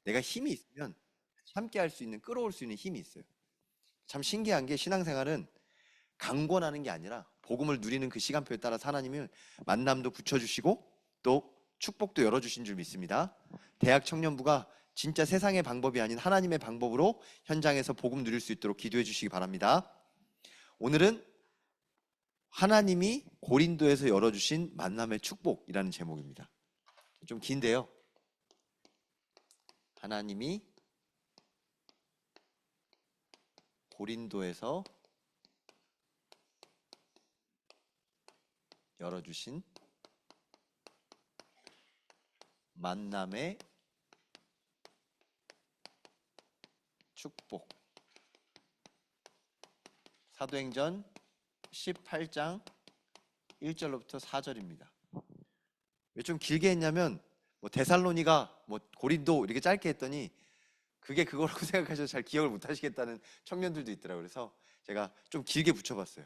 내가 힘이 있으면 함께 할 수 있는, 끌어올 수 있는 힘이 있어요. 참 신기한 게 신앙생활은 강권하는 게 아니라 복음을 누리는 그 시간표에 따라서 하나님은 만남도 붙여주시고 또 축복도 열어주신 줄 믿습니다. 대학 청년부가 진짜 세상의 방법이 아닌 하나님의 방법으로 현장에서 복음 누릴 수 있도록 기도해 주시기 바랍니다. 오늘은 하나님이 고린도에서 열어주신 만남의 축복이라는 제목입니다. 좀 긴데요. 하나님이 고린도에서 열어주신 만남의 축복. 사도행전 18장 1절로부터 4절입니다. 왜 좀 길게 했냐면 데살로니가 고린도 이렇게 짧게 했더니 그게 그거라고 생각하셔서 잘 기억을 못 하시겠다는 청년들도 있더라고요. 그래서 제가 좀 길게 붙여봤어요.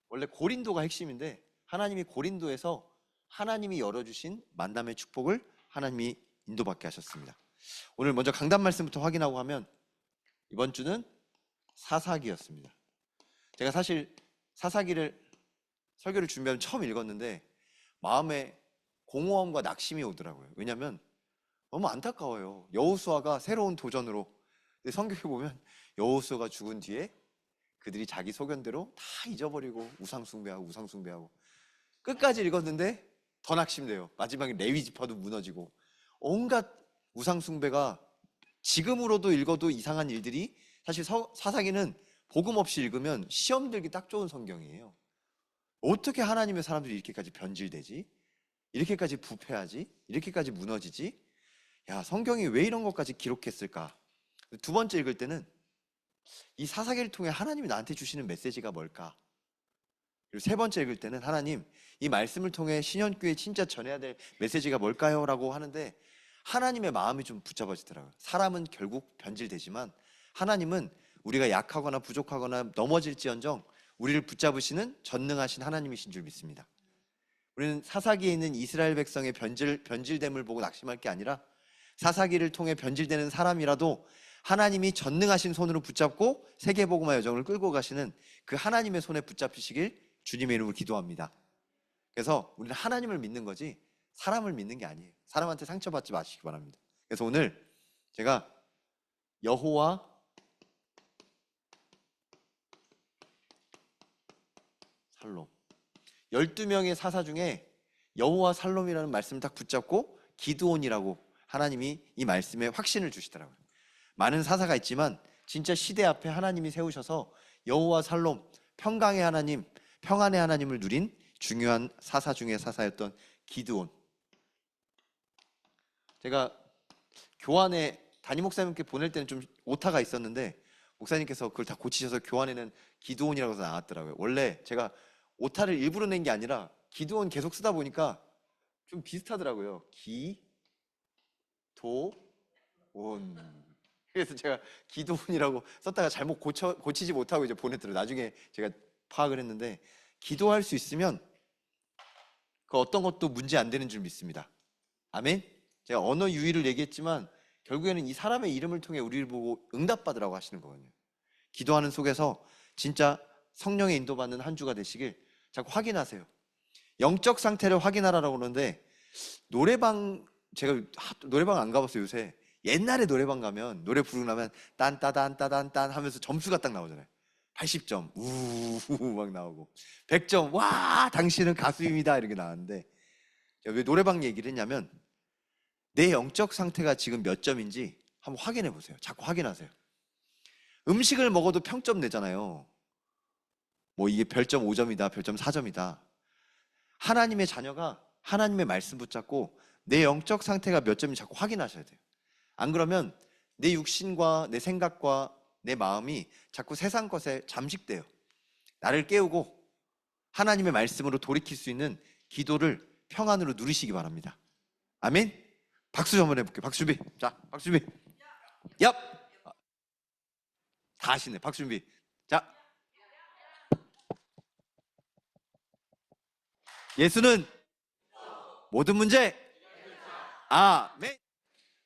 원래 고린도가 핵심인데 하나님이 고린도에서 하나님이 열어주신 만남의 축복을 하나님이 인도받게 하셨습니다. 오늘 먼저 강단 말씀부터 확인하고 하면 이번 주는 사사기였습니다. 제가 사실 사사기를 설교를 준비하면 처음 읽었는데 마음에 공허함과 낙심이 오더라고요. 왜냐하면 너무 안타까워요. 여호수아가 새로운 도전으로. 근데 성경에 보면 여호수아가 죽은 뒤에 그들이 자기 소견대로 다 잊어버리고 우상숭배하고 끝까지 읽었는데 더 낙심돼요. 마지막에 레위 지파도 무너지고 온갖 우상숭배가 지금으로도 읽어도 이상한 일들이 사실 사사기는 복음 없이 읽으면 시험 들기 딱 좋은 성경이에요. 어떻게 하나님의 사람들이 이렇게까지 변질되지? 이렇게까지 부패하지? 이렇게까지 무너지지? 야, 성경이 왜 이런 것까지 기록했을까? 두 번째 읽을 때는 이 사사기를 통해 하나님이 나한테 주시는 메시지가 뭘까? 그리고 세 번째 읽을 때는 하나님, 이 말씀을 통해 신현교에 진짜 전해야 될 메시지가 뭘까요? 라고 하는데 하나님의 마음이 좀 붙잡아지더라고요. 사람은 결국 변질되지만 하나님은 우리가 약하거나 부족하거나 넘어질지언정 우리를 붙잡으시는 전능하신 하나님이신 줄 믿습니다. 우리는 사사기에 있는 이스라엘 백성의 변질됨을 보고 낙심할 게 아니라 사사기를 통해 변질되는 사람이라도 하나님이 전능하신 손으로 붙잡고 세계복음화 여정을 끌고 가시는 그 하나님의 손에 붙잡히시길 주님의 이름으로 기도합니다. 그래서 우리는 하나님을 믿는 거지 사람을 믿는 게 아니에요. 사람한테 상처받지 마시기 바랍니다. 그래서 오늘 제가 여호와 살롬 12명의 사사 중에 여호와 살롬이라는 말씀을 딱 붙잡고 기드온이라고 하나님이 이 말씀에 확신을 주시더라고요. 많은 사사가 있지만 진짜 시대 앞에 하나님이 세우셔서 여호와 살롬, 평강의 하나님, 평안의 하나님을 누린 중요한 사사 중의 사사였던 기드온. 제가 교환에 담임 목사님께 보낼 때는 좀 오타가 있었는데 목사님께서 그걸 다 고치셔서 교환에는 기드온이라고 해서 나왔더라고요. 원래 제가 오타를 일부러 낸 게 아니라 기드온 계속 쓰다 보니까 좀 비슷하더라고요. 기도온. 그래서 제가 기도원이라고 썼다가 잘못 고치지 못하고 이제 보냈더라고요. 나중에 제가 파악을 했는데 기도할 수 있으면 그 어떤 것도 문제 안 되는 줄 믿습니다. 아멘? 제가 언어 유희를 얘기했지만 결국에는 이 사람의 이름을 통해 우리를 보고 응답받으라고 하시는 거거든요. 기도하는 속에서 진짜 성령의 인도받는 한 주가 되시길 자꾸 확인하세요. 영적 상태를 확인하라고 그러는데 제가 노래방 안 가봤어요 요새. 옛날에 노래방 가면 노래 부르고 나면 딴따단 하면서 점수가 딱 나오잖아요. 80점 우우 막 나오고 100점 와 당신은 가수입니다 이렇게 나왔는데 왜 노래방 얘기를 했냐면 내 영적 상태가 지금 몇 점인지 한번 확인해 보세요. 자꾸 확인하세요. 음식을 먹어도 평점 내잖아요. 이게 별점 5점이다 별점 4점이다. 하나님의 자녀가 하나님의 말씀 붙잡고 내 영적 상태가 몇 점인지 자꾸 확인하셔야 돼요. 안 그러면 내 육신과 내 생각과 내 마음이 자꾸 세상 것에 잠식돼요. 나를 깨우고 하나님의 말씀으로 돌이킬 수 있는 기도를 평안으로 누리시기 바랍니다. 아멘? 박수 좀 한번 해볼게요. 박수 준비. 자, 박수 준비. 얍! 다 하시네. 박수 준비. 자. 예수는 모든 문제 아멘.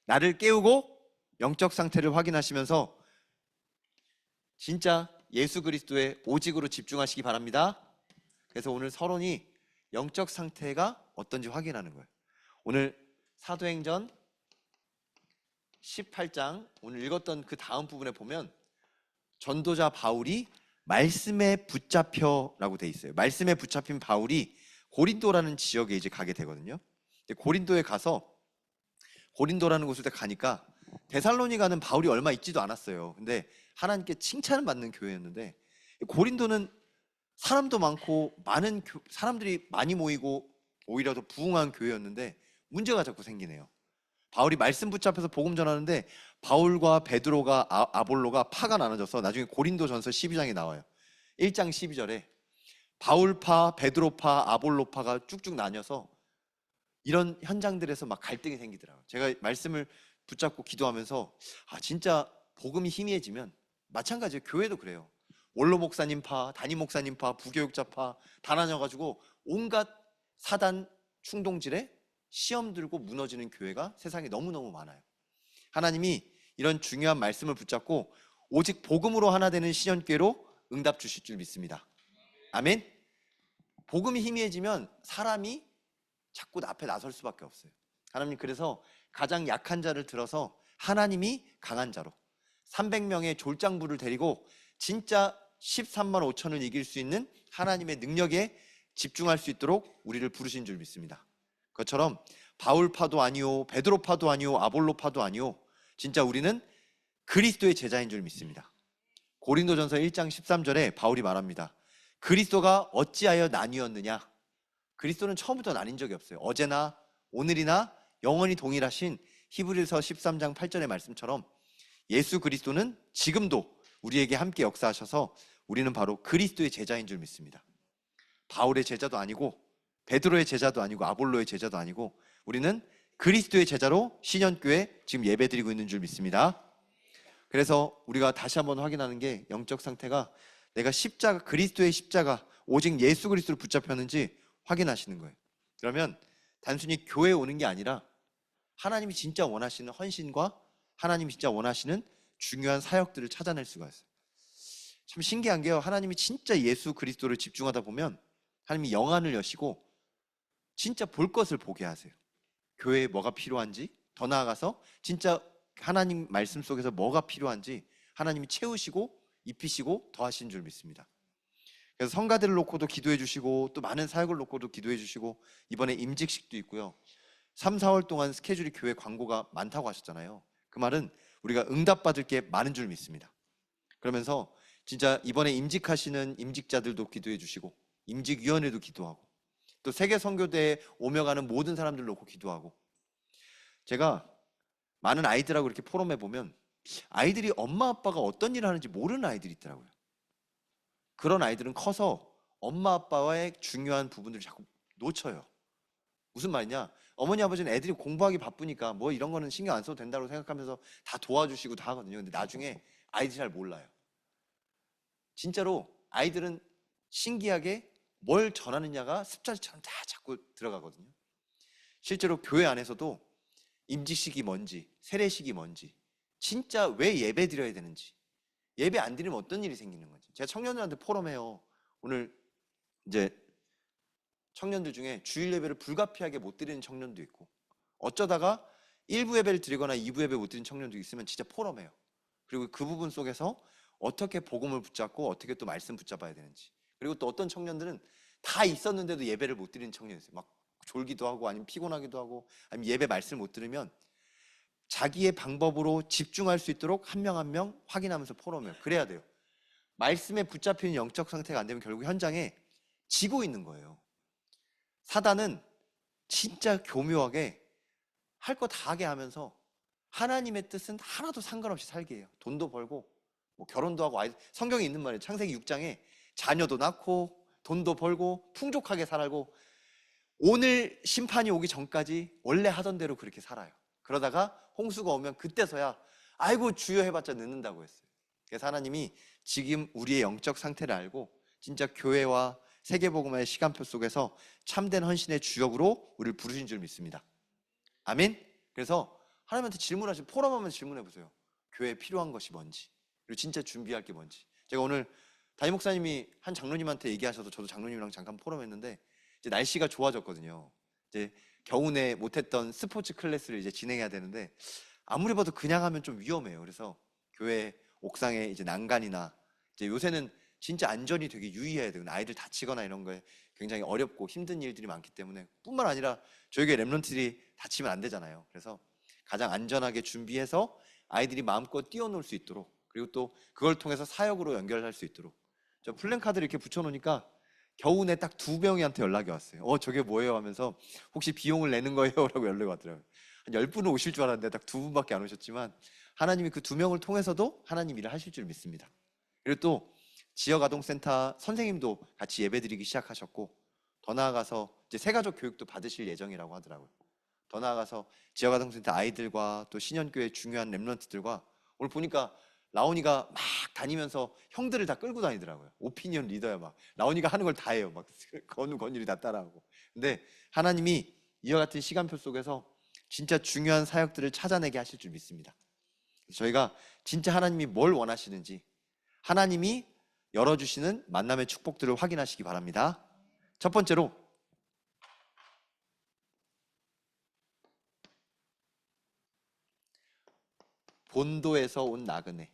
나를 깨우고 영적 상태를 확인하시면서 진짜 예수 그리스도의 오직으로 집중하시기 바랍니다. 그래서 오늘 서론이 영적 상태가 어떤지 확인하는 거예요. 오늘 사도행전 18장 오늘 읽었던 그 다음 부분에 보면 전도자 바울이 말씀에 붙잡혀라고 돼 있어요. 말씀에 붙잡힌 바울이 고린도라는 지역에 이제 가게 되거든요. 고린도에 가서 고린도라는 곳을 가니까 데살로니가는 바울이 얼마 있지도 않았어요. 근데 하나님께 칭찬을 받는 교회였는데 고린도는 사람도 많고 많은 사람들이 많이 모이고 오히려 더 부흥한 교회였는데 문제가 자꾸 생기네요. 바울이 말씀 붙잡혀서 복음 전하는데 바울과 베드로가 아볼로가 파가 나눠져서 나중에 고린도전서 12장에 나와요. 1장 12절에 바울파, 베드로파, 아볼로파가 쭉쭉 나뉘어서 이런 현장들에서 막 갈등이 생기더라고요. 제가 말씀을 붙잡고 기도하면서 진짜 복음이 희미해지면 마찬가지예요. 교회도 그래요. 원로 목사님파, 담임 목사님파, 부교육자파 다 나눠가지고 온갖 사단 충동질에 시험 들고 무너지는 교회가 세상에 너무너무 많아요. 하나님이 이런 중요한 말씀을 붙잡고 오직 복음으로 하나 되는 시전교회로 응답 주실 줄 믿습니다. 아멘. 복음이 희미해지면 사람이 자꾸 앞에 나설 수밖에 없어요. 하나님 그래서 가장 약한 자를 들어서 하나님이 강한 자로 300명의 졸장부를 데리고 진짜 13만 5천을 이길 수 있는 하나님의 능력에 집중할 수 있도록 우리를 부르신 줄 믿습니다. 그것처럼 바울파도 아니오, 베드로파도 아니오, 아볼로파도 아니오, 진짜 우리는 그리스도의 제자인 줄 믿습니다. 고린도전서 1장 13절에 바울이 말합니다. 그리스도가 어찌하여 나뉘었느냐? 그리스도는 처음부터 나뉜 적이 없어요. 어제나 오늘이나 영원히 동일하신 히브리서 13장 8절의 말씀처럼 예수 그리스도는 지금도 우리에게 함께 역사하셔서 우리는 바로 그리스도의 제자인 줄 믿습니다. 바울의 제자도 아니고 베드로의 제자도 아니고 아볼로의 제자도 아니고 우리는 그리스도의 제자로 신현교회 지금 예배드리고 있는 줄 믿습니다. 그래서 우리가 다시 한번 확인하는 게 영적 상태가 내가 십자가, 그리스도의 십자가, 오직 예수 그리스도를 붙잡혔는지 확인하시는 거예요. 그러면 단순히 교회에 오는 게 아니라 하나님이 진짜 원하시는 헌신과 하나님이 진짜 원하시는 중요한 사역들을 찾아낼 수가 있어요. 참 신기한 게요. 하나님이 진짜 예수 그리스도를 집중하다 보면 하나님이 영안을 여시고 진짜 볼 것을 보게 하세요. 교회에 뭐가 필요한지, 더 나아가서 진짜 하나님 말씀 속에서 뭐가 필요한지 하나님이 채우시고 입히시고 더하신 줄 믿습니다. 그래서 성가들을 놓고도 기도해 주시고 또 많은 사역을 놓고도 기도해 주시고 이번에 임직식도 있고요. 3, 4월 동안 스케줄이 교회 광고가 많다고 하셨잖아요. 그 말은 우리가 응답받을 게 많은 줄 믿습니다. 그러면서 진짜 이번에 임직하시는 임직자들도 기도해 주시고 임직위원회도 기도하고 또 세계 선교대에 오며 가는 모든 사람들 놓고 기도하고 제가 많은 아이들하고 이렇게 포럼해 보면 아이들이 엄마 아빠가 어떤 일을 하는지 모르는 아이들이 있더라고요. 그런 아이들은 커서 엄마 아빠와의 중요한 부분들을 자꾸 놓쳐요. 무슨 말이냐? 어머니 아버지는 애들이 공부하기 바쁘니까 뭐 이런 거는 신경 안 써도 된다고 생각하면서 다 도와주시고 다 하거든요. 근데 나중에 아이들이 잘 몰라요. 진짜로 아이들은 신기하게 뭘 전하느냐가 습관처럼 다 자꾸 들어가거든요. 실제로 교회 안에서도 임직식이 뭔지, 세례식이 뭔지, 진짜 왜 예배 드려야 되는지, 예배 안 드리면 어떤 일이 생기는 건지. 제가 청년들한테 포럼해요. 오늘 이제 청년들 중에 주일 예배를 불가피하게 못 드리는 청년도 있고 어쩌다가 1부 예배를 드리거나 2부 예배 못 드리는 청년도 있으면 진짜 포럼해요. 그리고 그 부분 속에서 어떻게 복음을 붙잡고 어떻게 또 말씀 붙잡아야 되는지, 그리고 또 어떤 청년들은 다 있었는데도 예배를 못 드리는 청년이 있어요. 막 졸기도 하고 아니면 피곤하기도 하고 아니면 예배 말씀을 못 들으면 자기의 방법으로 집중할 수 있도록 한 명 한 명 확인하면서 포럼해요. 그래야 돼요. 말씀에 붙잡히는 영적 상태가 안 되면 결국 현장에 지고 있는 거예요. 사단은 진짜 교묘하게 할 거 다 하게 하면서 하나님의 뜻은 하나도 상관없이 살게 해요. 돈도 벌고 뭐 결혼도 하고 성경에 있는 말이에요. 창세기 6장에 자녀도 낳고 돈도 벌고 풍족하게 살고 오늘 심판이 오기 전까지 원래 하던 대로 그렇게 살아요. 그러다가 홍수가 오면 그때서야 아이고 주여 해봤자 늦는다고 했어요. 그래서 하나님이 지금 우리의 영적 상태를 알고 진짜 교회와 세계복음화의 시간표 속에서 참된 헌신의 주역으로 우리를 부르신 줄 믿습니다. 아멘. 그래서 하나님한테 질문하시면 포럼하면서 질문해 보세요. 교회에 필요한 것이 뭔지, 그리고 진짜 준비할 게 뭔지. 제가 오늘 담임 목사님이 한 장로님한테 얘기하셔서 저도 장로님이랑 잠깐 포럼했는데, 이제 날씨가 좋아졌거든요. 이제 겨우내 못했던 스포츠 클래스를 이제 진행해야 되는데, 아무리 봐도 그냥 하면 좀 위험해요. 그래서 교회 옥상에 이제 난간이나, 이제 요새는 진짜 안전이 되게 유의해야 돼요. 아이들 다치거나 이런 거에 굉장히 어렵고 힘든 일들이 많기 때문에, 뿐만 아니라 저희 교회 랩런트들이 다치면 안 되잖아요. 그래서 가장 안전하게 준비해서 아이들이 마음껏 뛰어놀 수 있도록, 그리고 또 그걸 통해서 사역으로 연결할 수 있도록, 저 플랜카드를 이렇게 붙여놓으니까 겨우내 딱 2명한테 연락이 왔어요. 저게 뭐예요? 하면서 혹시 비용을 내는 거예요? 라고 연락이 왔더라고요. 한 10분은 오실 줄 알았는데 딱 2분밖에 안 오셨지만, 하나님이 그 2명을 통해서도 하나님 일을 하실 줄 믿습니다. 그리고 또 지역아동센터 선생님도 같이 예배드리기 시작하셨고, 더 나아가서 이제 새가족 교육도 받으실 예정이라고 하더라고요. 더 나아가서 지역아동센터 아이들과 또 신현교회 중요한 랩런트들과, 오늘 보니까 라온이가 막 다니면서 형들을 다 끌고 다니더라고요. 오피니언 리더야. 막 라온이가 하는 걸 다 해요. 막 건율이 다 따라하고. 근데 하나님이 이와 같은 시간표 속에서 진짜 중요한 사역들을 찾아내게 하실 줄 믿습니다. 저희가 진짜 하나님이 뭘 원하시는지, 하나님이 열어주시는 만남의 축복들을 확인하시기 바랍니다. 첫 번째로, 본도에서 온 나그네.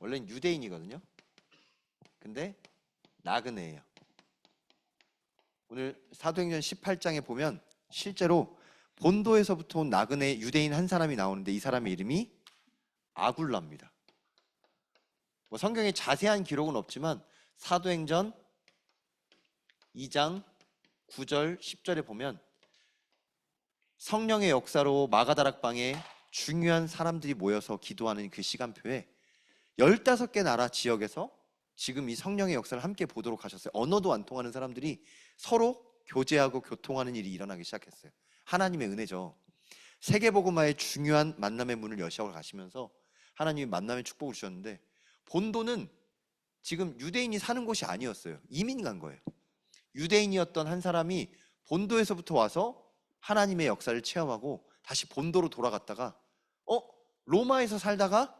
원래는 유대인이거든요. 근데 나그네예요. 오늘 사도행전 18장에 보면 실제로 본도에서부터 온 나그네 유대인 한 사람이 나오는데, 이 사람의 이름이 아굴라입니다. 성경에 자세한 기록은 없지만 사도행전 2장 9절 10절에 보면 성령의 역사로 마가다락방에 중요한 사람들이 모여서 기도하는 그 시간표에 15개 나라 지역에서 지금 이 성령의 역사를 함께 보도록 하셨어요. 언어도 안 통하는 사람들이 서로 교제하고 교통하는 일이 일어나기 시작했어요. 하나님의 은혜죠. 세계복음화의 중요한 만남의 문을 여시하고 가시면서 하나님이 만남의 축복을 주셨는데, 본도는 지금 유대인이 사는 곳이 아니었어요. 이민 간 거예요. 유대인이었던 한 사람이 본도에서부터 와서 하나님의 역사를 체험하고 다시 본도로 돌아갔다가 로마에서 살다가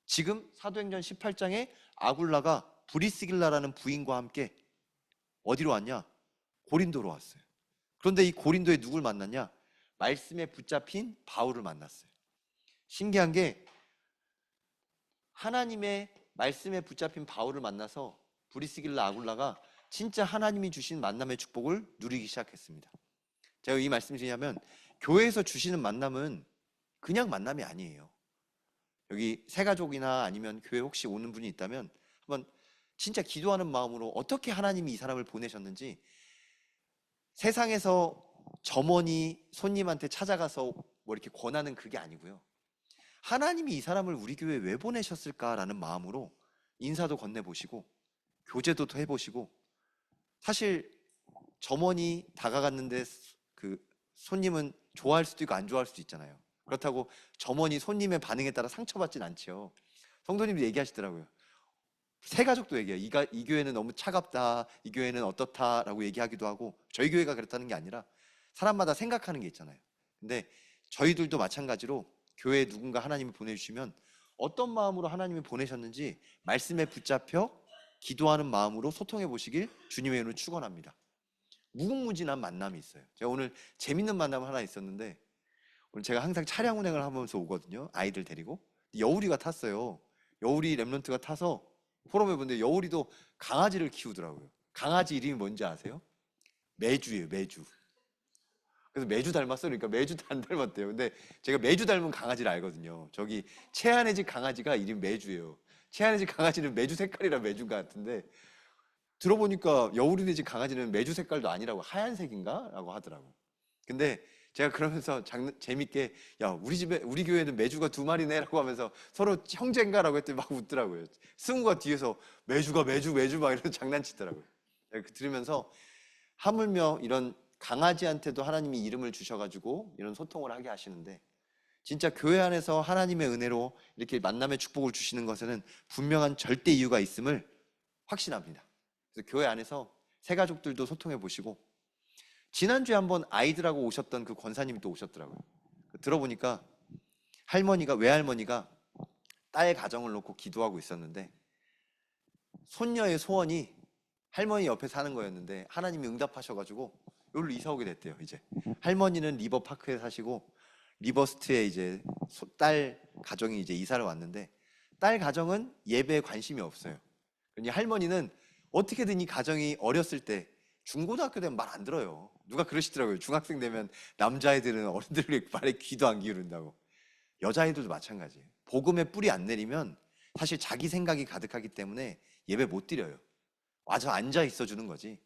지금 사도행전 18장에 아굴라가 브리스길라라는 부인과 함께 어디로 왔냐? 고린도로 왔어요. 그런데 이 고린도에 누굴 만났냐? 말씀에 붙잡힌 바울을 만났어요. 신기한 게, 하나님의 말씀에 붙잡힌 바울을 만나서 브리스길라 아굴라가 진짜 하나님이 주신 만남의 축복을 누리기 시작했습니다. 제가 이 말씀 드리냐면, 교회에서 주시는 만남은 그냥 만남이 아니에요. 여기 새가족이나 아니면 교회 혹시 오는 분이 있다면 한번 진짜 기도하는 마음으로 어떻게 하나님이 이 사람을 보내셨는지, 세상에서 점원이 손님한테 찾아가서 뭐 이렇게 권하는 그게 아니고요. 하나님이 이 사람을 우리 교회에 왜 보내셨을까라는 마음으로 인사도 건네보시고 교제도 더 해보시고, 사실 점원이 다가갔는데 그 손님은 좋아할 수도 있고 안 좋아할 수도 있잖아요. 그렇다고 점원이 손님의 반응에 따라 상처받진 않죠. 성도님도 얘기하시더라고요. 새가족도 얘기해요. 이 교회는 너무 차갑다, 이 교회는 어떻다라고 얘기하기도 하고, 저희 교회가 그렇다는 게 아니라 사람마다 생각하는 게 있잖아요. 근데 저희들도 마찬가지로 교회에 누군가 하나님이 보내주시면 어떤 마음으로 하나님이 보내셨는지 말씀에 붙잡혀 기도하는 마음으로 소통해 보시길 주님의 이름으로 축원합니다. 무궁무진한 만남이 있어요. 제가 오늘 재밌는 만남 하나 있었는데, 오늘 제가 항상 차량 운행을 하면서 오거든요. 아이들 데리고. 여울이가 탔어요. 여울이 랩런트가 타서 포럼에 보는데, 여울이도 강아지를 키우더라고요. 강아지 이름이 뭔지 아세요? 매주예요. 매주. 그래서 매주 닮았어요. 그러니까 매주도 안 닮았대요. 근데 제가 매주 닮은 강아지를 알거든요. 저기 채안의 집 강아지가 이름이 매주예요. 채안의 집 강아지는 매주 색깔이라 매주 같은데, 들어보니까 여울이네 집 강아지는 매주 색깔도 아니라고, 하얀색인가? 라고 하더라고. 근데 제가 그러면서 재밌게, 야, 우리 교회는 매주가 2마리네 라고 하면서 서로 형제인가라고 했더니 막 웃더라고요. 승우가 뒤에서 매주가 매주 막 이러면서 장난치더라고요. 들으면서 하물며 이런 강아지한테도 하나님이 이름을 주셔가지고 이런 소통을 하게 하시는데, 진짜 교회 안에서 하나님의 은혜로 이렇게 만남의 축복을 주시는 것에는 분명한 절대 이유가 있음을 확신합니다. 그래서 교회 안에서 새가족들도 소통해 보시고, 지난주에 한번 아이들하고 오셨던 그 권사님이 또 오셨더라고요. 들어보니까 외할머니가 딸 가정을 놓고 기도하고 있었는데 손녀의 소원이 할머니 옆에 사는 거였는데 하나님이 응답하셔가지고 여기로 이사 오게 됐대요. 이제 할머니는 리버파크에 사시고 리버스트에 이제 딸 가정이 이제 이사를 왔는데 딸 가정은 예배에 관심이 없어요. 그러니 할머니는 어떻게든 이 가정이 어렸을 때 중고등학교 되면 말 안 들어요. 누가 그러시더라고요. 중학생 되면 남자애들은 어른들의 말에 귀도 안 기울인다고. 여자애들도 마찬가지예요. 복음에 뿌리 안 내리면 사실 자기 생각이 가득하기 때문에 예배 못 드려요. 와서 앉아 있어 주는 거지.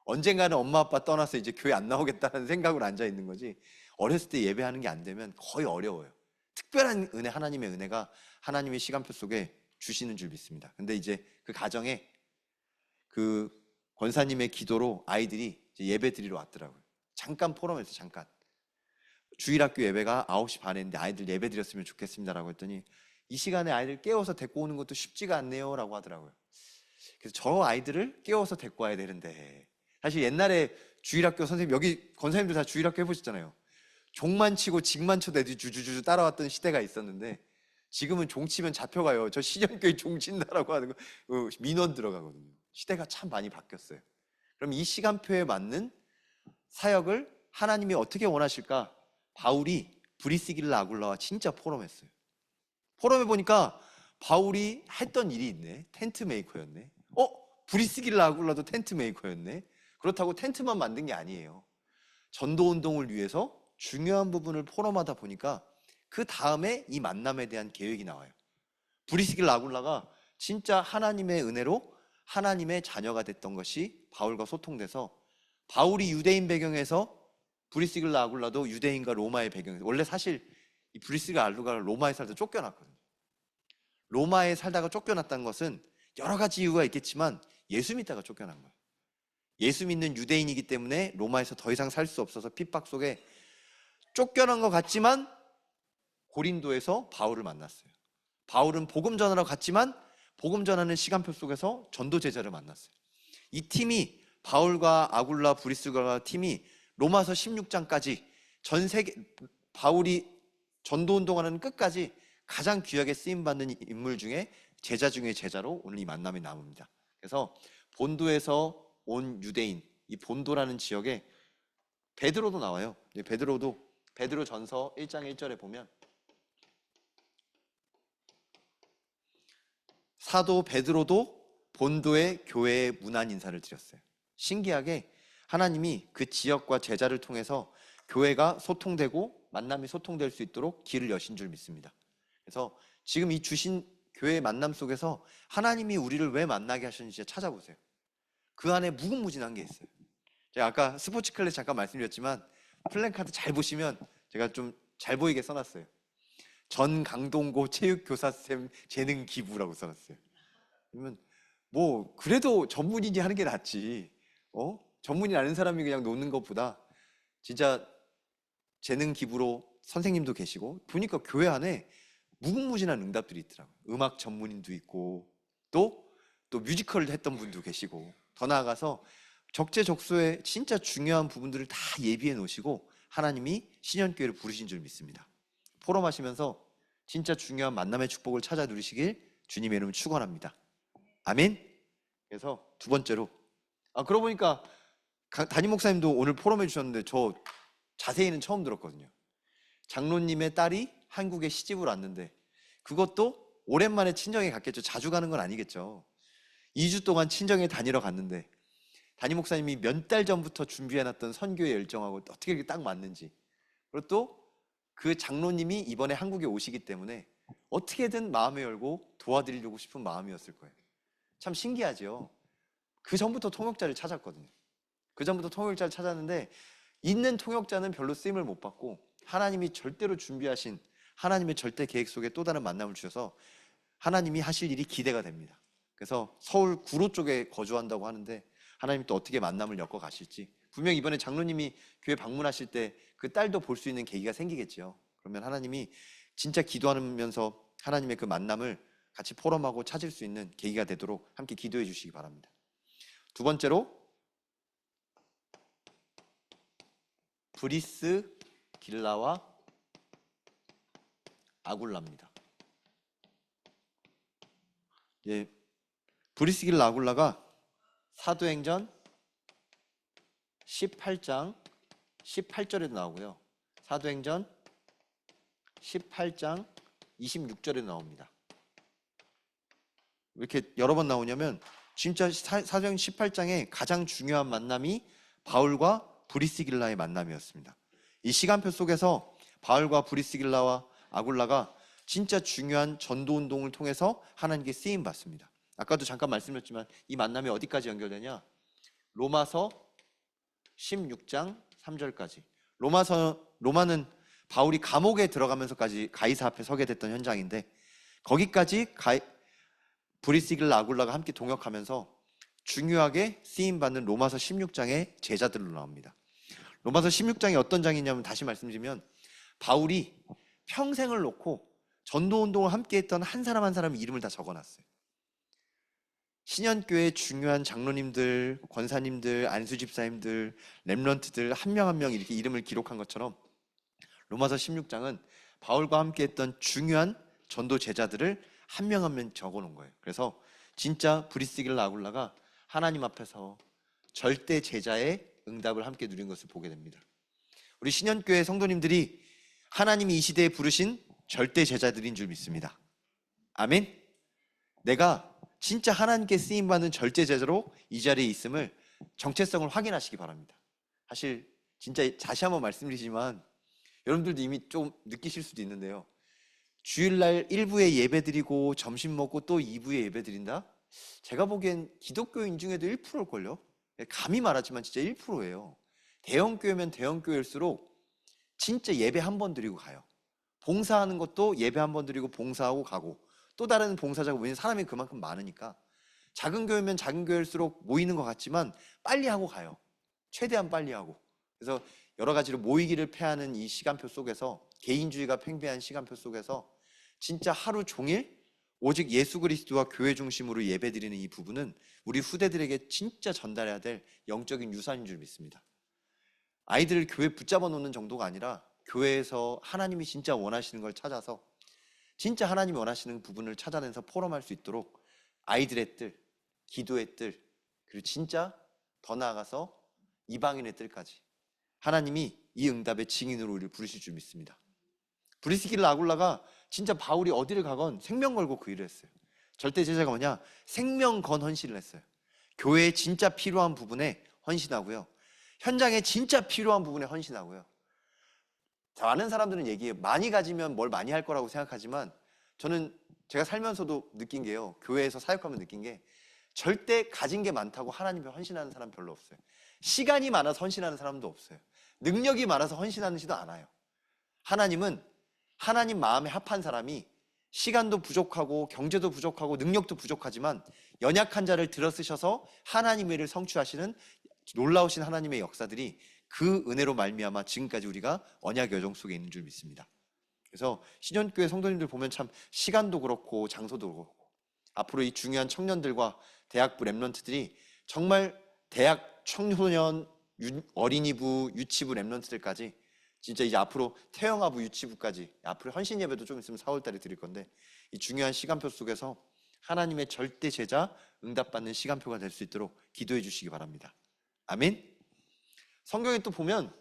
언젠가는 엄마 아빠 떠나서 이제 교회 안 나오겠다는 생각으로 앉아 있는 거지. 어렸을 때 예배하는 게 안 되면 거의 어려워요. 특별한 은혜, 하나님의 은혜가 하나님의 시간표 속에 주시는 줄 믿습니다. 근데 이제 그 가정에 그 권사님의 기도로 아이들이 이제 예배 드리러 왔더라고요. 잠깐 포럼에서 잠깐. 주일학교 예배가 9시 반인데 아이들 예배 드렸으면 좋겠습니다라고 했더니 이 시간에 아이들 깨워서 데리고 오는 것도 쉽지가 않네요 라고 하더라고요. 그래서 저 아이들을 깨워서 데리고 와야 되는데, 사실 옛날에 주일학교 선생님, 여기 권사님들 다 주일학교 해보셨잖아요. 종만 치고 직만 쳐도 애들이 주주주 따라왔던 시대가 있었는데 지금은 종 치면 잡혀가요. 저 신현교회 종 친다라고 하는 거 민원 들어가거든요. 시대가 참 많이 바뀌었어요. 그럼 이 시간표에 맞는 사역을 하나님이 어떻게 원하실까? 바울이 브리스길라 아굴라와 진짜 포럼했어요. 포럼해 보니까 바울이 했던 일이 있네. 텐트 메이커였네. 브리스길라 아굴라도 텐트 메이커였네. 그렇다고 텐트만 만든 게 아니에요. 전도 운동을 위해서 중요한 부분을 포럼하다 보니까 그 다음에 이 만남에 대한 계획이 나와요. 브리스길라 아굴라가 진짜 하나님의 은혜로 하나님의 자녀가 됐던 것이 바울과 소통돼서, 바울이 유대인 배경에서 브리스길라 아굴라도 유대인과 로마의 배경에서, 원래 사실 이 브리스길라 아굴라가 로마에 살다 쫓겨났거든요. 로마에 살다가 쫓겨났다는 것은 여러 가지 이유가 있겠지만 예수 믿다가 쫓겨난 거예요. 예수 믿는 유대인이기 때문에 로마에서 더 이상 살 수 없어서 핍박 속에 쫓겨난 것 같지만 고린도에서 바울을 만났어요. 바울은 복음 전하러 갔지만 복음 전하는 시간표 속에서 전도 제자를 만났어요. 이 팀이, 바울과 아굴라 브리스길라 팀이 로마서 16장까지 전 세계, 바울이 전도 운동하는 끝까지 가장 귀하게 쓰임 받는 인물 중에 제자 중에 제자로 오늘 이 만남이 남습니다. 그래서 본도에서 온 유대인, 이 본도라는 지역에 베드로도 나와요. 베드로 전서 1장 1절에 보면 사도 베드로도 본도의 교회에 문안 인사를 드렸어요. 신기하게 하나님이 그 지역과 제자를 통해서 교회가 소통되고 만남이 소통될 수 있도록 길을 여신 줄 믿습니다. 그래서 지금 이 주신 교회의 만남 속에서 하나님이 우리를 왜 만나게 하셨는지 찾아보세요. 그 안에 무궁무진한 게 있어요. 제가 아까 스포츠 클래스 잠깐 말씀드렸지만 플랜카드 잘 보시면 제가 좀 잘 보이게 써놨어요. 전 강동고 체육교사쌤 재능 기부라고 써놨어요. 그러면 뭐 그래도 전문인이 하는 게 낫지. 전문인 아는 사람이 그냥 노는 것보다 진짜 재능 기부로 선생님도 계시고, 보니까 교회 안에 무궁무진한 응답들이 있더라고요. 음악 전문인도 있고 또 뮤지컬을 했던 분도 계시고, 더 나아가서 적재적소에 진짜 중요한 부분들을 다 예비해 놓으시고 하나님이 신현교회를 부르신 줄 믿습니다. 포럼하시면서 진짜 중요한 만남의 축복을 찾아 누리시길 주님의 이름으로 축원합니다. 아멘. 그래서 두 번째로, 그러고 보니까 담임 목사님도 오늘 포럼해 주셨는데 저 자세히는 처음 들었거든요. 장로님의 딸이 한국에 시집을 왔는데, 그것도 오랜만에 친정에 갔겠죠. 자주 가는 건 아니겠죠. 2주 동안 친정에 다니러 갔는데 담임 목사님이 몇 달 전부터 준비해놨던 선교의 열정하고 어떻게 이렇게 딱 맞는지, 그리고 또 그 장로님이 이번에 한국에 오시기 때문에 어떻게든 마음을 열고 도와드리려고 싶은 마음이었을 거예요. 참 신기하죠. 그 전부터 통역자를 찾았거든요. 그 전부터 통역자를 찾았는데 있는 통역자는 별로 쓰임을 못 받고 하나님이 절대로 준비하신 하나님의 절대 계획 속에 또 다른 만남을 주셔서 하나님이 하실 일이 기대가 됩니다. 그래서 서울 구로 쪽에 거주한다고 하는데 하나님이 또 어떻게 만남을 엮어 가실지, 분명 이번에 장로님이 교회 방문하실 때 그 딸도 볼 수 있는 계기가 생기겠죠. 그러면 하나님이 진짜 기도하면서 하나님의 그 만남을 같이 포럼하고 찾을 수 있는 계기가 되도록 함께 기도해 주시기 바랍니다. 두 번째로, 브리스 길라와 아굴라입니다. 예, 브리스 길라 아굴라가 사도행전 18장 18절에도 나오고요. 사도행전 18장 26절에도 나옵니다. 왜 이렇게 여러 번 나오냐면 진짜 사도행전 18장에 가장 중요한 만남이 바울과 브리스길라의 만남이었습니다. 이 시간표 속에서 바울과 브리스길라와 아굴라가 진짜 중요한 전도운동을 통해서 하나님께 쓰임받습니다. 아까도 잠깐 말씀드렸지만 이 만남이 어디까지 연결되냐? 로마서 16장 3절까지. 로마는 바울이 감옥에 들어가면서까지 가이사 앞에 서게 됐던 현장인데 거기까지 브리스길라 아굴라가 함께 동역하면서 중요하게 쓰임받는 로마서 16장의 제자들로 나옵니다. 로마서 16장이 어떤 장이냐면 다시 말씀드리면 바울이 평생을 놓고 전도운동을 함께 했던 한 사람 한 사람의 이름을 다 적어놨어요. 신현교회 중요한 장로님들, 권사님들, 안수집사님들, 렘넌트들 한 명 한 명 이렇게 이름을 기록한 것처럼 로마서 16장은 바울과 함께 했던 중요한 전도 제자들을 한 명 한 명 적어놓은 거예요. 그래서 진짜 브리스길라 아굴라가 하나님 앞에서 절대 제자의 응답을 함께 누린 것을 보게 됩니다. 우리 신현교회 성도님들이 하나님이 이 시대에 부르신 절대 제자들인 줄 믿습니다. 아멘. 내가 진짜 하나님께 쓰임받는 절대 제자로 이 자리에 있음을 정체성을 확인하시기 바랍니다. 사실 진짜 다시 한번 말씀드리지만 여러분들도 이미 좀 느끼실 수도 있는데요. 주일날 1부에 예배 드리고 점심 먹고 또 2부에 예배 드린다? 제가 보기엔 기독교인 중에도 1%일걸요? 감히 말하지만 진짜 1%예요. 대형교회면 대형교회일수록 진짜 예배 한 번 드리고 가요. 봉사하는 것도 예배 한 번 드리고 봉사하고 가고 또 다른 봉사자가 모이는 사람이 그만큼 많으니까 작은 교회면 작은 교회일수록 모이는 것 같지만 빨리 하고 가요. 최대한 빨리 하고. 그래서 여러 가지로 모이기를 패하는 이 시간표 속에서 개인주의가 팽배한 시간표 속에서 진짜 하루 종일 오직 예수 그리스도와 교회 중심으로 예배드리는 이 부분은 우리 후대들에게 진짜 전달해야 될 영적인 유산인 줄 믿습니다. 아이들을 교회 붙잡아 놓는 정도가 아니라 교회에서 하나님이 진짜 원하시는 걸 찾아서 진짜 하나님이 원하시는 부분을 찾아내서 포럼할 수 있도록 아이들의 뜰, 기도의 뜰, 그리고 진짜 더 나아가서 이방인의 뜰까지 하나님이 이 응답의 증인으로 우리를 부르실 줄 믿습니다. 브리스길라 아굴라가 진짜 바울이 어디를 가건 생명 걸고 그 일을 했어요. 절대 제자가 뭐냐? 생명 건 헌신을 했어요. 교회에 진짜 필요한 부분에 헌신하고요. 현장에 진짜 필요한 부분에 헌신하고요. 많은 사람들은 얘기해요. 많이 가지면 뭘 많이 할 거라고 생각하지만 저는 제가 살면서도 느낀 게요. 교회에서 사역하면 느낀 게 절대 가진 게 많다고 하나님께 헌신하는 사람 별로 없어요. 시간이 많아서 헌신하는 사람도 없어요. 능력이 많아서 헌신하는지도 않아요. 하나님은 하나님 마음에 합한 사람이 시간도 부족하고 경제도 부족하고 능력도 부족하지만 연약한 자를 들어쓰셔서 하나님의 일을 성취하시는 놀라우신 하나님의 역사들이 그 은혜로 말미암아 지금까지 우리가 언약 여정 속에 있는 줄 믿습니다. 그래서 신현교회 성도님들 보면 참 시간도 그렇고 장소도 그렇고 앞으로 이 중요한 청년들과 대학부 랩런트들이 정말 대학 청소년 어린이부 유치부 랩런트들까지 진짜 이제 앞으로 태영아부 유치부까지 앞으로 헌신 예배도 좀 있으면 4월달에 드릴 건데 이 중요한 시간표 속에서 하나님의 절대 제자 응답받는 시간표가 될 수 있도록 기도해 주시기 바랍니다. 아멘. 성경에 또 보면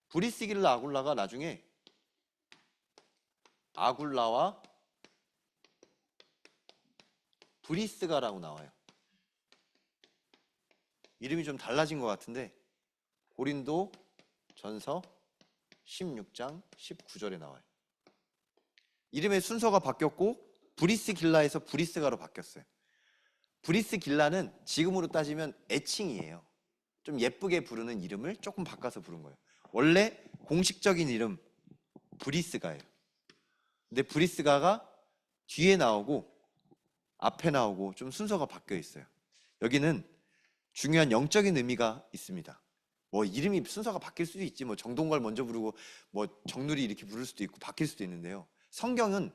브리스길라 아굴라가 나중에 아굴라와 브리스가라고 나와요. 이름이 좀 달라진 것 같은데 고린도 전서 16장 19절에 나와요. 이름의 순서가 바뀌었고 브리스길라에서 브리스가로 바뀌었어요. 브리스길라는 지금으로 따지면 애칭이에요. 좀 예쁘게 부르는 이름을 조금 바꿔서 부른 거예요. 원래 공식적인 이름 브리스가예요. 근데 브리스가가 뒤에 나오고 앞에 나오고 좀 순서가 바뀌어 있어요. 여기는 중요한 영적인 의미가 있습니다. 뭐 이름이 순서가 바뀔 수도 있지, 뭐 정동걸 먼저 부르고 뭐 정누리 이렇게 부를 수도 있고 바뀔 수도 있는데요. 성경은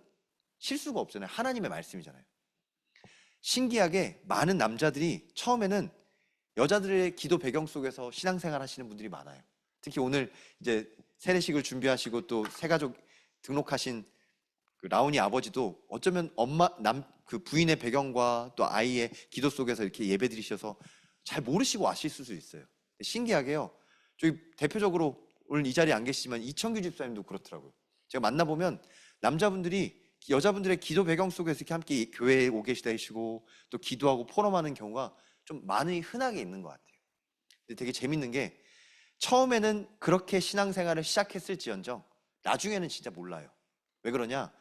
실수가 없잖아요. 하나님의 말씀이잖아요. 신기하게 많은 남자들이 처음에는 여자들의 기도 배경 속에서 신앙생활 하시는 분들이 많아요. 특히 오늘 이제 세례식을 준비하시고 또 새가족 등록하신 그 라온이 아버지도 어쩌면 그 부인의 배경과 또 아이의 기도 속에서 이렇게 예배드리셔서 잘 모르시고 와실 수도 있어요. 신기하게요. 저희 대표적으로 오늘 이 자리에 안 계시지만 이청규 집사님도 그렇더라고요. 제가 만나보면 남자분들이 여자분들의 기도 배경 속에서 이렇게 함께 교회에 오 계시고 또 기도하고 포럼하는 경우가 좀 많이 흔하게 있는 것 같아요. 근데 되게 재밌는 게 처음에는 그렇게 신앙생활을 시작했을지언정 나중에는 진짜 몰라요. 왜 그러냐?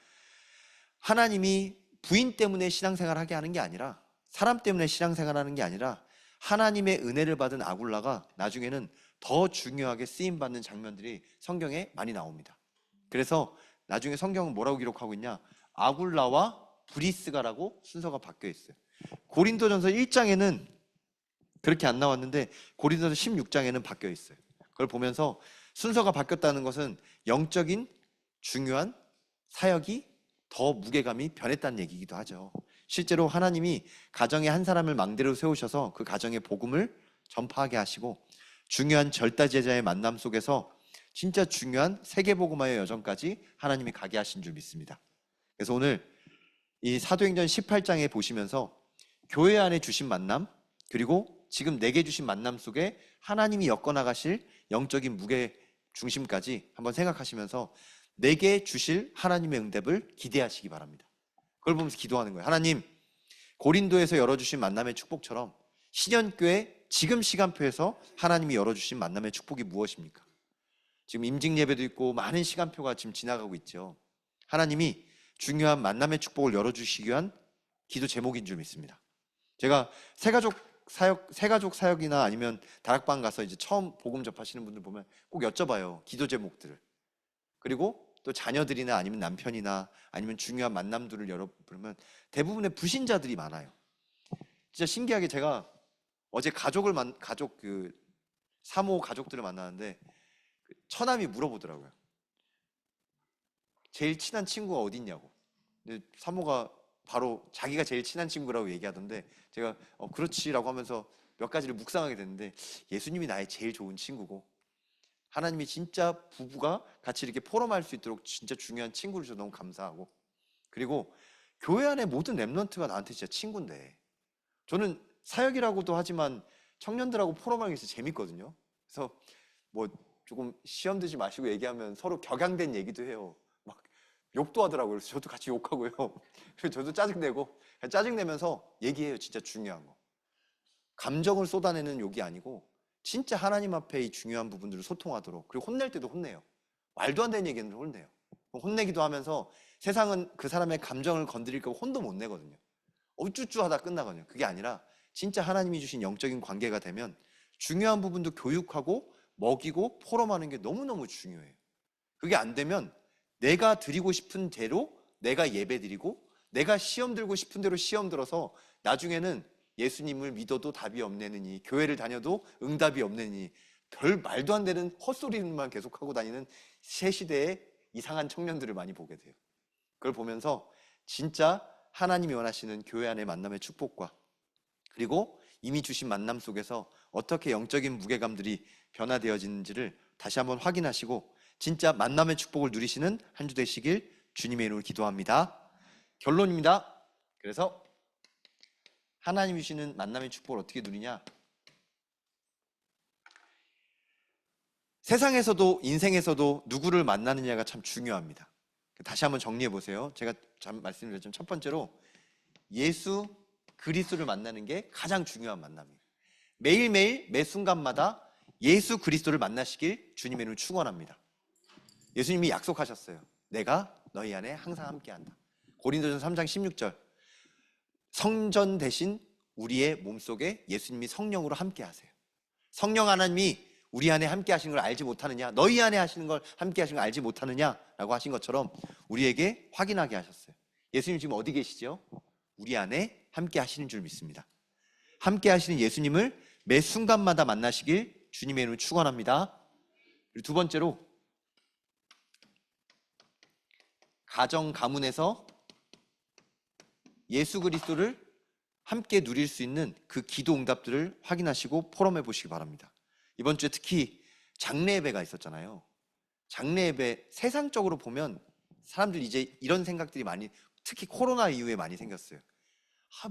하나님이 부인 때문에 신앙생활 하게 하는 게 아니라, 사람 때문에 신앙생활 하는 게 아니라 하나님의 은혜를 받은 아굴라가 나중에는 더 중요하게 쓰임받는 장면들이 성경에 많이 나옵니다. 그래서 나중에 성경은 뭐라고 기록하고 있냐? 아굴라와 브리스가라고 순서가 바뀌어 있어요. 고린도전서 1장에는 그렇게 안 나왔는데 고린도전서 16장에는 바뀌어 있어요. 그걸 보면서 순서가 바뀌었다는 것은 영적인 중요한 사역이 더 무게감이 변했다는 얘기이기도 하죠. 실제로 하나님이 가정에 한 사람을 망대로 세우셔서 그 가정의 복음을 전파하게 하시고 중요한 절다제자의 만남 속에서 진짜 중요한 세계복음화의 여정까지 하나님이 가게 하신 줄 믿습니다. 그래서 오늘 이 사도행전 18장에 보시면서 교회 안에 주신 만남, 그리고 지금 내게 주신 만남 속에 하나님이 엮어나가실 영적인 무게 중심까지 한번 생각하시면서 내게 주실 하나님의 응답을 기대하시기 바랍니다. 그걸 보면서 기도하는 거예요. 하나님, 고린도에서 열어주신 만남의 축복처럼 신현교회 지금 시간표에서 하나님이 열어주신 만남의 축복이 무엇입니까? 지금 임직 예배도 있고 많은 시간표가 지금 지나가고 있죠. 하나님이 중요한 만남의 축복을 열어주시기 위한 기도 제목인 줄 믿습니다. 제가 새가족 사역이나 아니면 다락방 가서 이제 처음 복음 접하시는 분들 보면 꼭 여쭤봐요. 기도 제목들을. 그리고 또 자녀들이나 아니면 남편이나 아니면 중요한 만남들을 열어보면 대부분의 불신자들이 많아요. 진짜 신기하게 제가 어제 사모 가족들을 만나는데 처남이 물어보더라고요. 제일 친한 친구가 어디 있냐고. 근데 사모가 바로 자기가 제일 친한 친구라고 얘기하던데 제가 그렇지라고 하면서 몇 가지를 묵상하게 됐는데 예수님이 나의 제일 좋은 친구고 하나님이 진짜 부부가 같이 이렇게 포럼할 수 있도록 진짜 중요한 친구를 줘서 너무 감사하고, 그리고 교회 안에 모든 랩런트가 나한테 진짜 친구인데 저는 사역이라고도 하지만 청년들하고 포럼하는 게 진짜 재밌거든요. 그래서 뭐 조금 시험 드지 마시고 얘기하면 서로 격양된 얘기도 해요. 막 욕도 하더라고요. 그래서 저도 같이 욕하고요. 그래서 저도 짜증내고 짜증내면서 얘기해요. 진짜 중요한 거. 감정을 쏟아내는 욕이 아니고 진짜 하나님 앞에 이 중요한 부분들을 소통하도록, 그리고 혼낼 때도 혼내요. 말도 안 되는 얘기는 혼내요. 혼내기도 하면서 세상은 그 사람의 감정을 건드릴까 봐 혼도 못 내거든요. 어쭈쭈 하다 끝나거든요. 그게 아니라 진짜 하나님이 주신 영적인 관계가 되면 중요한 부분도 교육하고 먹이고 포럼하는 게 너무너무 중요해요. 그게 안 되면 내가 드리고 싶은 대로 내가 예배 드리고 내가 시험 들고 싶은 대로 시험 들어서 나중에는 예수님을 믿어도 답이 없내느니 교회를 다녀도 응답이 없내니 별 말도 안 되는 헛소리만 계속하고 다니는 새 시대의 이상한 청년들을 많이 보게 돼요. 그걸 보면서 진짜 하나님이 원하시는 교회 안의 만남의 축복과 그리고 이미 주신 만남 속에서 어떻게 영적인 무게감들이 변화되어지는지를 다시 한번 확인하시고 진짜 만남의 축복을 누리시는 한 주 되시길 주님의 이름으로 기도합니다. 결론입니다. 그래서 하나님이 주시는 만남의 축복을 어떻게 누리냐? 세상에서도 인생에서도 누구를 만나느냐가 참 중요합니다. 다시 한번 정리해 보세요. 제가 말씀드렸지만 첫 번째로 예수 그리스도를 만나는 게 가장 중요한 만남이에요. 매일매일 매 순간마다 예수 그리스도를 만나시길 주님의 이름으로 축원합니다. 예수님이 약속하셨어요. 내가 너희 안에 항상 함께한다. 고린도전서 3장 16절. 성전 대신 우리의 몸속에 예수님이 성령으로 함께하세요. 성령 하나님이 우리 안에 함께 하시는 걸 알지 못하느냐, 너희 안에 하시는 걸 함께 하시는 걸 알지 못하느냐라고 하신 것처럼 우리에게 확인하게 하셨어요. 예수님 지금 어디 계시죠? 우리 안에 함께 하시는 줄 믿습니다. 함께 하시는 예수님을 매 순간마다 만나시길 주님의 이름으로 축원합니다. 그리고 두 번째로 가정 가문에서 예수 그리스도를 함께 누릴 수 있는 그 기도 응답들을 확인하시고 포럼해 보시기 바랍니다. 이번 주에 특히 장례 예배가 있었잖아요. 장례 예배, 세상적으로 보면 사람들이 이제 이런 생각들이 많이, 특히 코로나 이후에 많이 생겼어요.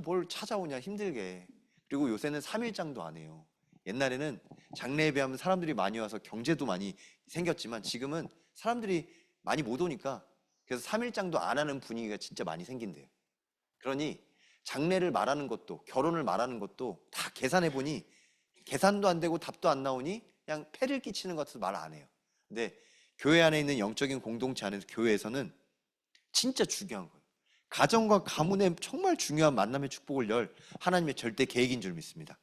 뭘 찾아오냐, 힘들게. 그리고 요새는 3일장도 안 해요. 옛날에는 장례 예배하면 사람들이 많이 와서 경제도 많이 생겼지만 지금은 사람들이 많이 못 오니까 그래서 3일장도 안 하는 분위기가 진짜 많이 생긴대요. 그러니 장례를 말하는 것도, 결혼을 말하는 것도 다 계산해 보니 계산도 안 되고 답도 안 나오니 그냥 폐를 끼치는 것 같아서 말 안 해요. 근데 교회 안에 있는 영적인 공동체 안에서, 교회에서는 진짜 중요한 거예요. 가정과 가문에 정말 중요한 만남의 축복을 열 하나님의 절대 계획인 줄 믿습니다.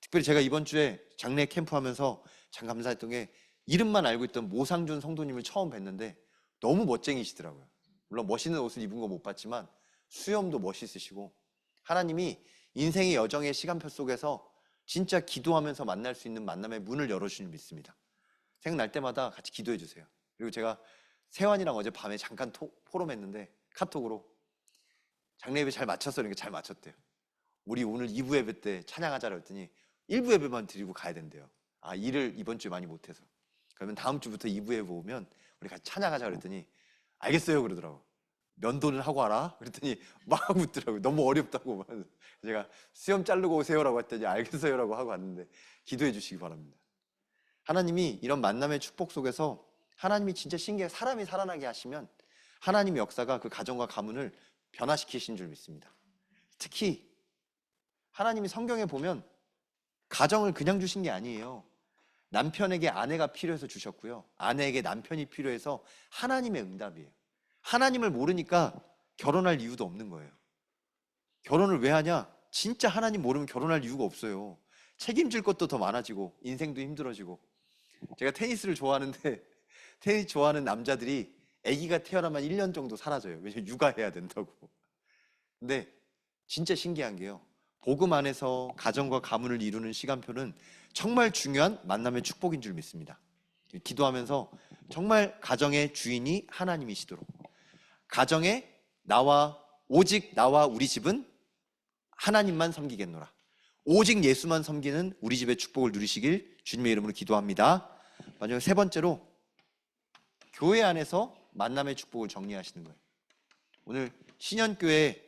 특별히 제가 이번 주에 장례 캠프 하면서 참 감사했던 게, 이름만 알고 있던 모상준 성도님을 처음 뵀는데 너무 멋쟁이시더라고요. 물론 멋있는 옷을 입은 거 못 봤지만 수염도 멋있으시고, 하나님이 인생의 여정의 시간표 속에서 진짜 기도하면서 만날 수 있는 만남의 문을 열어주신 줄 믿습니다. 생각날 때마다 같이 기도해 주세요. 그리고 제가 세환이랑 어제 밤에 잠깐 포럼했는데 카톡으로 장례 예배 잘 마쳤어? 그러니까 잘 마쳤대요. 우리 오늘 2부 예배 때 찬양하자고 했더니 1부 예배만 드리고 가야 된대요. 일을 이번 주에 많이 못해서. 그러면 다음 주부터 2부 예배 오면 우리 같이 찬양하자 그랬더니 알겠어요 그러더라고. 면도는 하고 와라 그랬더니 막 웃더라고요. 너무 어렵다고. 제가 수염 자르고 오세요라고 했더니 알겠어요라고 하고 왔는데, 기도해 주시기 바랍니다. 하나님이 이런 만남의 축복 속에서 하나님이 진짜 신기하게 사람이 살아나게 하시면 하나님의 역사가 그 가정과 가문을 변화시키신 줄 믿습니다. 특히 하나님이 성경에 보면 가정을 그냥 주신 게 아니에요. 남편에게 아내가 필요해서 주셨고요, 아내에게 남편이 필요해서 하나님의 응답이에요. 하나님을 모르니까 결혼할 이유도 없는 거예요. 결혼을 왜 하냐? 진짜 하나님 모르면 결혼할 이유가 없어요. 책임질 것도 더 많아지고 인생도 힘들어지고. 제가 테니스를 좋아하는데 테니스 좋아하는 남자들이 아기가 태어나면 1년 정도 사라져요. 왜냐면 육아해야 된다고. 근데 진짜 신기한 게요, 복음 안에서 가정과 가문을 이루는 시간표는 정말 중요한 만남의 축복인 줄 믿습니다. 기도하면서 정말 가정의 주인이 하나님이시도록, 가정에 오직 나와 우리 집은 하나님만 섬기겠노라, 오직 예수만 섬기는 우리 집의 축복을 누리시길 주님의 이름으로 기도합니다. 마지막 세 번째로, 교회 안에서 만남의 축복을 정리하시는 거예요. 오늘 신현교회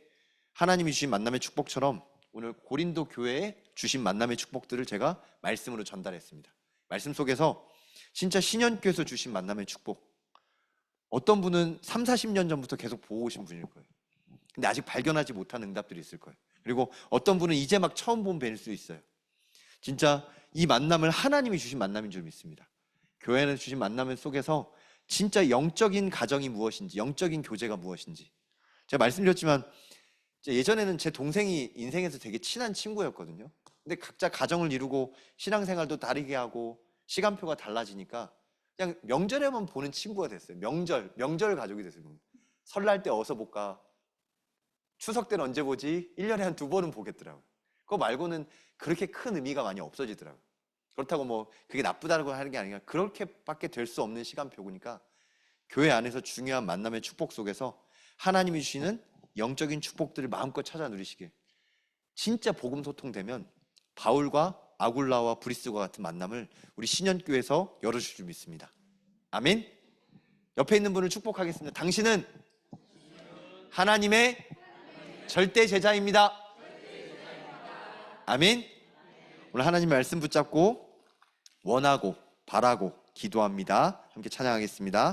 하나님이 주신 만남의 축복처럼 오늘 고린도 교회에 주신 만남의 축복들을 제가 말씀으로 전달했습니다. 말씀 속에서 진짜 신현교회에서 주신 만남의 축복, 어떤 분은 3, 40년 전부터 계속 보고 오신 분일 거예요. 근데 아직 발견하지 못한 응답들이 있을 거예요. 그리고 어떤 분은 이제 막 처음 본 뵐 수 있어요. 진짜 이 만남을 하나님이 주신 만남인 줄 믿습니다. 교회 안에서 주신 만남 속에서 진짜 영적인 가정이 무엇인지, 영적인 교제가 무엇인지, 제가 말씀드렸지만 예전에는 제 동생이 인생에서 되게 친한 친구였거든요. 근데 각자 가정을 이루고 신앙생활도 다르게 하고 시간표가 달라지니까 그냥 명절에만 보는 친구가 됐어요. 명절 가족이 됐어요. 설날 때 어서 볼까, 추석 때는 언제 보지, 1년에 한 2번은 보겠더라고요. 그거 말고는 그렇게 큰 의미가 많이 없어지더라고요. 그렇다고 뭐 그게 나쁘다고 하는 게 아니라 그렇게밖에 될 수 없는 시간표니까 교회 안에서 중요한 만남의 축복 속에서 하나님이 주시는 영적인 축복들을 마음껏 찾아 누리시길, 진짜 복음 소통되면 바울과 아굴라와 브리스과 같은 만남을 우리 신현교회에서 열어줄 줄 믿습니다. 아멘. 옆에 있는 분을 축복하겠습니다. 당신은 하나님의 절대 제자입니다. 아멘. 오늘 하나님 말씀 붙잡고 원하고 바라고 기도합니다. 함께 찬양하겠습니다.